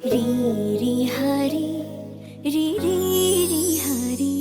ri ri hari ri ri ri hari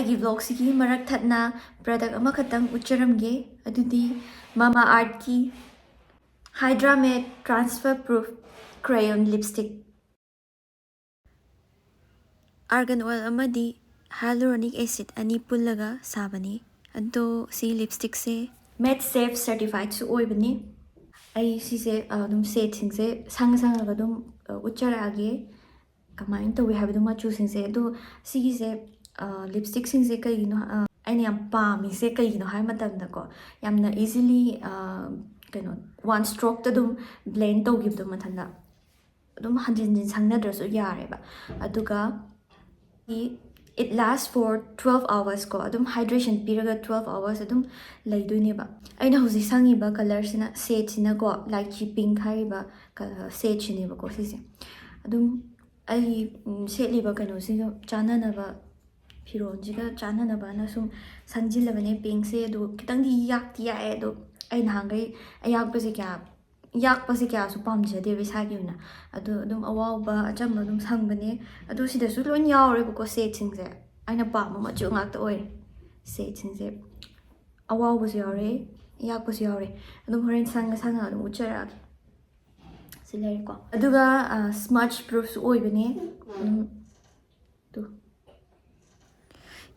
ꯑꯩꯒꯤ ꯕ꯭ꯂꯣꯒꯁꯤꯒꯤ ꯃꯔꯛ ꯊꯠꯅ product ꯑꯃꯈꯛꯇꯪ ꯎꯠꯆꯔꯝꯒꯦ ꯑꯗꯨꯗꯤ ꯃꯥꯃꯥꯑꯥꯔꯠꯀꯤ Hydra Matte Transfer Proof Crayon Lipstick Argan Oil amadi Hyaluronic Acid ani pullaga sabani ado si lipstick se matte safe certified su oibani ai si se dum set sing se sang ga dum ucharage kamain to we have dum machu sing se ado si se lipstick sing se kai no aina yam pami se kai no hai matam ko yamna easily kano one stroke ta dum blend to give dum mathanda dum hanjin sangnadrasu yare ba aduga it lasts for 12 hours ko adum hydration piraga 12 hours adum laidoine ba aina hoji sangi ba color sina shade sina ko light pink hai ba shade chine ba ko sise adum ai shade liba kano singa chana na ba firon jiga chana na ba na sum sanjil bane pink se do kitang di yak ti ya e do ai nangai ayak ba se kya yak pa se kya su pam jade be sa gi na adu adum awaw ba acham adum sang bane adu sida su lon yaw re ko se ching se aina pa ma chu ngak ta oi se ching se awaw ba se yaw re yak pa se yaw re adum horen sang adum uchara silai ko aduga smudge proof su oi bane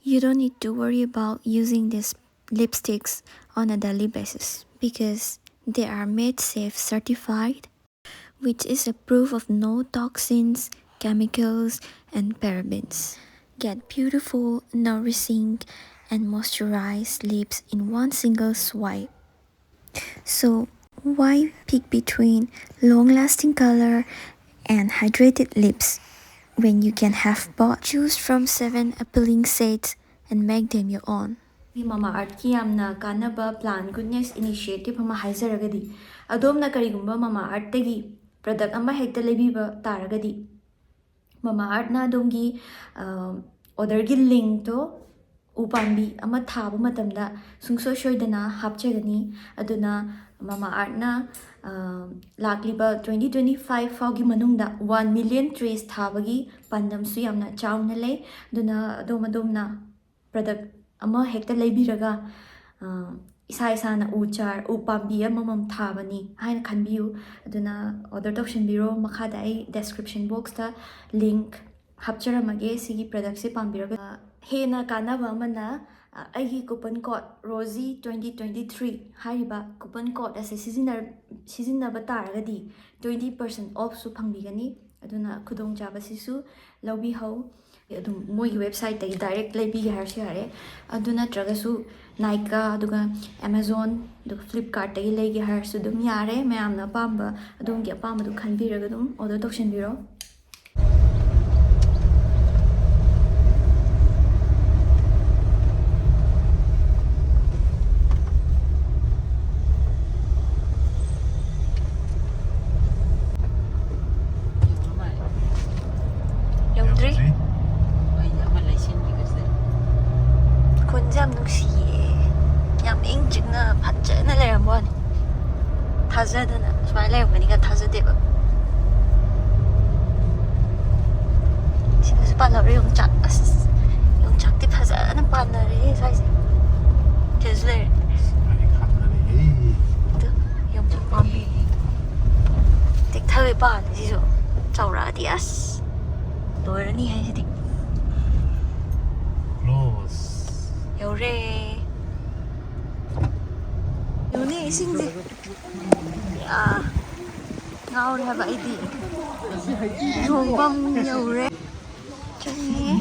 You don't need to worry about using these lipsticks on a daily basis because they are made safe certified, which is a proof of no toxins, chemicals, and parabens. Get beautiful, nourishing, and moisturized lips in one single swipe. So why pick between long-lasting color and hydrated lips when you can have both? Choose from 7 appealing shades and make them your own. Mamaearth ki yamna kanaba plant goodness initiative ama haizaragadi adomna karigumba Mamaearth tagi product ama hekta lebiba taragadi Mamaearth na adongi order gi link to upambi ama thabu matamda sungso shoidana hapchagani aduna Mamaearth na lakliba 2025 faugi manungda 1 million trees thabagi pandam su yamna chawna lay aduna adomna product ama hekta leibiraga isa isana uchar upambi amamam thabani haina khanbiu aduna order tawshinbiro makhada ai description box ta link hapcharamage sigi product se pambiraga hena kanaba amana aigi coupon code Rosy 2023 hariba coupon code ase sizinaba taragadi 20% off su phangbigani aduna khudong chaba sisu lawbi hau adum moi website tagi direct lebi harsi hare aduna tragasu Nykaa aduga Amazon aduga Flipkart tagi legi harsu dum yare mayamna pamba adumgi apamba du khanbiraga dum order tawshinbiro 타자드나 스마일레 보니까 타자데바 지금 스파너를 용작띠 파자는 파너를 사이즈 제슬레 아니 가능하네 또 용작 밤비 틱타웨 반 지소 자우라디아스 노르니 해지디 클로스 요래 요네 신지 야 ngầu rồi vậy thì thùng bông nhiều đấy cho nghe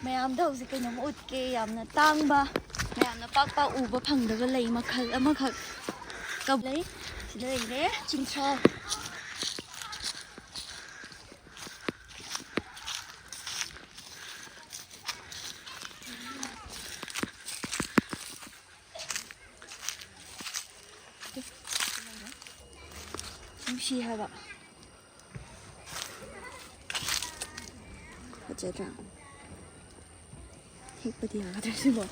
ꯃꯌꯥꯝꯗ ꯍꯧꯖꯤꯛ ꯀꯩꯅꯣꯝ ꯎꯠꯀꯦ ꯌꯥꯝꯅ ꯇꯥꯡꯕ ꯃꯌꯥꯝꯅ ꯄꯥꯛ ꯎꯕ ꯐꯪꯗꯕ ꯂꯩ ꯃꯈꯜ ꯑꯃꯈꯛ ꯂꯩ ꯁꯤꯗ ꯂꯩꯔꯦ ꯆꯤꯡꯊ꯭ꯔꯥ ꯅꯨꯡꯁꯤ ꯍꯥꯏꯕ ꯐꯖꯗ꯭ꯔꯥ ꯍꯦꯛꯄꯗꯤ ꯌꯥꯒꯗ꯭ꯔꯥ ꯁꯤꯕꯣ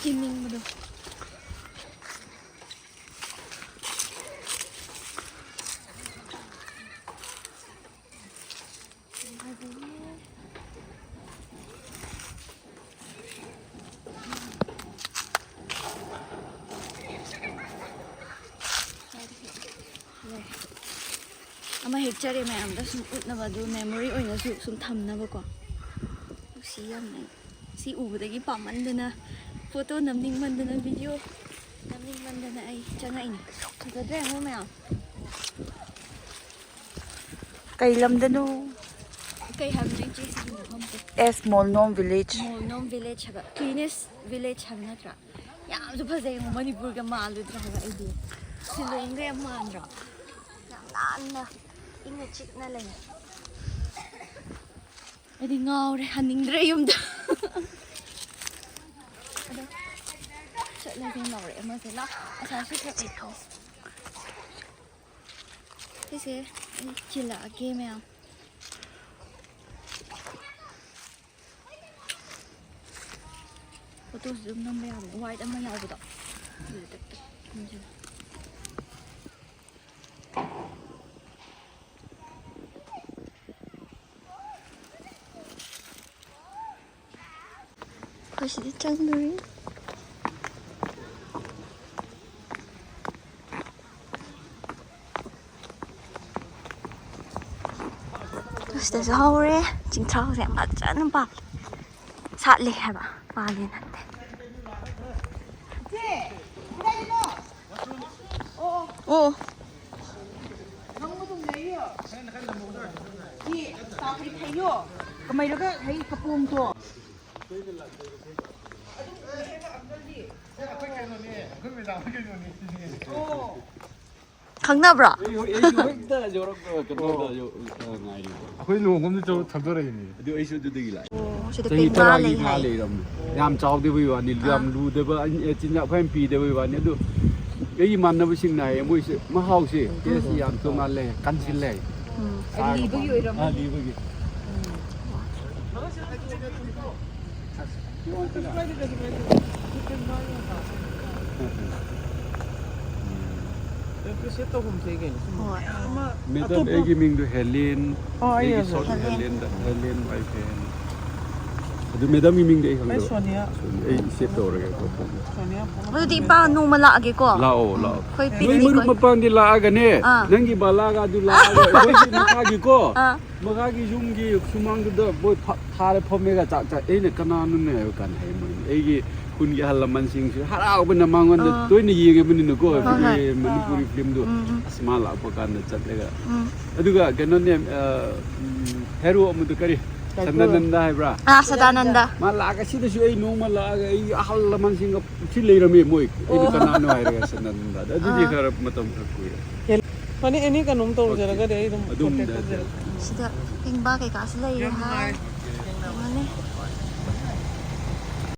ꯌꯦꯡꯅꯤꯡꯕꯗꯣ ama hekchare mayamda sum utnaba du memory oina su sum thamnaba ko si yamna si ubudagi pamandana photo namning mandana video namning mandana ai changai ni khadre ngo mayam kai lamdanu kai hamri che S.Molnom Village S.Molnom Village haba cleanest village hamna tra yam su phajai ngo manipur ga maludra haba idi siloinga yam mandra yam nanna inga chikna lay adi ngawre haningdre yumda ada chatla ding ngawre ama se la asa su thak ito ise chila age me am photo zoom number ya white ama yawdo Kasi chandurin. ꯁꯤꯗꯁꯨ ꯍꯧꯔꯦ ꯆꯤꯡꯊ꯭ꯔꯥꯎꯁꯦ ꯐꯖꯅ ꯄꯥꯜꯂꯦ ꯁꯥꯠꯂꯦ ꯍꯥꯏꯕ ꯄꯥꯜꯂꯦ ꯅꯠꯇꯦ ꯑꯣ ꯈꯪꯅꯕ꯭ꯔꯣ? ꯑꯩꯈꯣꯏ ꯂꯨꯍꯣꯡꯐꯝꯗ ꯊꯧꯗꯣꯔꯛꯏꯅꯤ. ꯑꯗꯨ ꯑꯩꯁꯨ ꯑꯗꯨꯗꯒꯤ ꯂꯥꯛꯑꯦ. ꯁꯤꯗ ꯆꯍꯤ ꯄꯦꯡꯕꯥ 10ꯒꯤ ꯂꯩ ꯉꯥ ꯍꯥꯏ ꯂꯩꯔꯝꯃꯦ. ꯌꯥꯝ ꯆꯥꯎꯗꯕꯩ ꯋꯥꯅꯤ, ꯌꯥꯝ ꯂꯨꯗꯕ ꯆꯤꯟꯖꯥꯛ ꯑꯩꯈꯣꯏꯅ ꯄꯤꯗꯕꯩ ꯋꯥꯅꯤ. ꯑꯗꯨ ꯑꯩꯒꯤ ꯏꯃꯥꯟꯅꯕꯁꯤꯡꯅ ꯍꯥꯏꯌꯦ ꯃꯣꯏꯁꯦ ꯃꯍꯥꯎꯁꯦ ꯇꯦꯁꯁꯤ ꯌꯥꯝ ꯇꯣꯡꯉꯥꯜꯂꯦ, ꯀꯟꯁꯤꯜꯂꯦ. ꯂꯤꯕꯒꯤ ꯑꯣꯏꯔꯝꯃꯦ. ꯂꯤꯕꯒꯤ. ꯃꯦꯗꯝ ꯑꯩꯒꯤ ꯃꯤꯡꯗꯨ ꯍꯦꯂꯤꯟ, ꯑꯩꯒꯤ ꯁꯣꯔꯠ ꯍꯦꯂꯤꯟ ꯋꯥꯏꯐ. ꯑꯗꯨ ꯃꯦꯗꯝꯒꯤ ꯃꯤꯡꯗꯤ ꯑꯩ ꯈꯪꯗꯕ. ꯑꯩ ꯁꯦꯞ ꯇꯧꯔꯒꯦ. ꯑꯗꯨꯗꯤ ꯏꯄꯥ ꯅꯣꯡꯃ ꯂꯥꯛꯑꯒꯦꯀꯣ. ꯂꯥꯛꯑꯣ ꯂꯥꯛꯑꯣ. ꯑꯩꯈꯣꯏ ꯅꯣꯏ ꯄꯤꯛꯅꯤꯛ ꯃꯔꯨꯞ ꯃꯄꯥꯡꯗꯤ ꯂꯥꯛꯑꯒꯅꯦ. ꯅꯪꯒꯤ ꯕꯥꯂꯥꯒ ꯑꯗꯨ ꯂꯥꯛꯑꯒ ꯑꯩꯈꯣꯏꯒꯤ ꯃꯈꯥꯒꯤꯀꯣ. ꯃꯈꯥꯒꯤ ꯌꯨꯝꯒꯤ ꯁꯨꯃꯥꯡꯗꯨꯗ ꯃꯣꯏ ꯊꯥꯔ ꯐꯝꯃꯦꯒ ꯆꯥꯛ ꯑꯩꯅ ꯀꯅꯥꯅꯣꯅꯦ ꯍꯥꯏꯕ ꯀꯥꯟꯗ ꯍꯥꯏ ꯃꯣꯏꯅꯤ. ꯑꯩꯒꯤ ꯈꯨꯟꯒꯤ ꯑꯍꯜ ꯂꯃꯟꯁꯤꯡꯁꯨ ꯍꯔꯥꯎꯕꯅ ꯃꯉꯣꯟꯗ ꯇꯣꯏꯅ ꯌꯦꯡꯉꯕꯅꯤꯅꯀꯣ ꯃꯅꯤꯄꯨꯔꯤ ꯐꯤꯂꯝꯗꯣ. ꯑꯁ ꯃꯥ ꯂꯥꯛꯄ ꯀꯥꯟꯗ ꯆꯠꯂꯒ ꯑꯗꯨꯒ ꯀꯩꯅꯣꯅꯦ ꯍꯦꯔꯣ ꯑꯃꯗꯣ ꯀꯔꯤ ꯁꯟꯗꯥꯅꯟꯗ ꯍꯥꯏꯕ꯭ꯔꯥ? ꯁꯗꯥꯅꯟꯗ. ꯃꯥ ꯂꯥꯛꯑꯒ ꯁꯤꯗꯁꯨ ꯑꯩ ꯅꯣꯡꯃ ꯂꯥꯛꯑꯒ ꯑꯩ ꯑꯍꯜ ꯂꯃꯟꯁꯤꯡꯒ ꯁꯤ ꯂꯩꯔꯝꯃꯦ ꯃꯣꯏ. ꯑꯩꯅ ꯀꯅꯥꯅꯣ ꯍꯥꯏꯔꯒ ꯁꯟꯗꯥꯅꯟꯗ. ꯑꯗꯨꯗꯤ ꯈꯔ ꯃꯇꯝ ꯈꯔ ꯀꯨꯏꯔꯦ. ꯐꯅꯤ ꯑꯦꯅꯤ ꯀꯩꯅꯣꯝ ꯇꯧꯖꯔꯒꯗꯤ ꯑꯩ ꯑꯗꯨꯝ ꯁꯤꯗ ꯄꯦꯡꯕꯥ ꯀꯩꯀꯥꯁꯨ ꯂꯩꯔꯦ ꯍꯥꯏ.